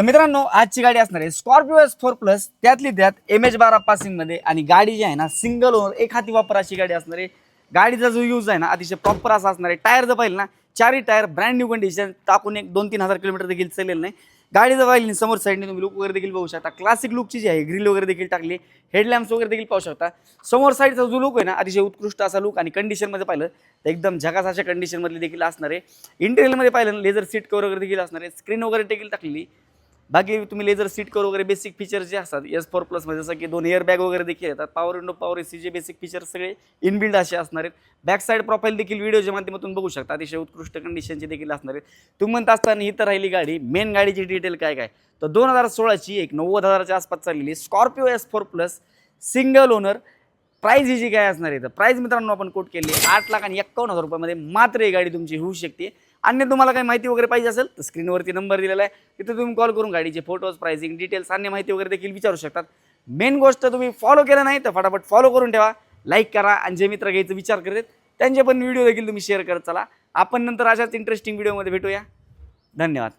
तर मित्रांनो आजची गाडी असणार आहे स्कॉर्पिओ S4 प्लस, त्यातली त्यात MH12 पासिंग मध्ये, आणि गाडी जी आहे ना सिंगल ओनर एक हाती वापराची गाडी असणार आहे। गाडीचा जो यूज आहे ना अतिशय प्रॉपर असा असणार आहे। टायर जर पाहिलं ना चारही टायर ब्रँड न्यू कंडिशन, टाकून एक 2-3 हजार किलोमीटर देखील चाललेलं नाही। गाडी जर पाहिली समोर साईडने तुम्ही लुक वगैरे देखील बघू शकता, क्लासिक लुकची जी आहे, ग्रिल वगैरे देखील टाकली, हेडलॅम्प्स वगैरे देखील पाहू शकता। समोर साईडचा जो लुक आहे ना अतिशय उत्कृष्ट असा लुक, आणि कंडिशनमध्ये पाहिलं तर एकदम झकास अशा कंडिशनमध्ये देखील असणार आहे। इंटेरियरमध्ये पाहिलं लेझर सीट कव्हर वगैरे देखील असणार आहे, स्क्रीन वगैरे देखील टाकलेली। बाकी तुम्ही लेझर सीट कव्हर वगैरे बेसिक फीचर्स जे असतात S4 प्लस मध्ये, जसं की 2 एअर बॅग वगैरे देखील येतात, पॉवर विंडो, पॉवर एसी, जे बेसिक फीचर्स सगळे इनबिल्ड असे असणार आहेत। बॅक साईड प्रोफाईल देखील व्हिडिओच्या माध्यमातून बघू शकता, अतिशय उत्कृष्ट कंडिशनची देखील असणार आहेत। तुम्ही म्हणत असताना ही तर राहिली गाडी, मेन गाडीची डिटेल काय काय तर 2016ची एक 90,000च्या आसपास चाललेली Scorpio S4 plus single owner. Price ही जी काय असणार आहे तर प्राइस मित्रांनो आपण कोट केली 8,51,000 रुपयामध्ये मात्र ही गाडी तुमची होऊ शकते। अन्य तुम्हाला काही माहिती वगैरे पाहिजे असेल तर स्क्रीनवरती नंबर दिलेला आहे, तिथे तुम्ही कॉल करून गाडीचे फोटोज, प्राइसिंग डिटेल्स, अन्य माहिती वगैरे देखील विचारू शकतात। मेन गोष्ट तुम्ही फॉलो केलं नाही तर फटाफट फॉलो करून ठेवा, लाईक करा, आणि जे मित्र घ्यायचा विचार करतात त्यांचे पण व्हिडिओ देखील तुम्ही शेअर करत चला। आपण नंतर अशाच इंटरेस्टिंग व्हिडिओमध्ये भेटूया। धन्यवाद।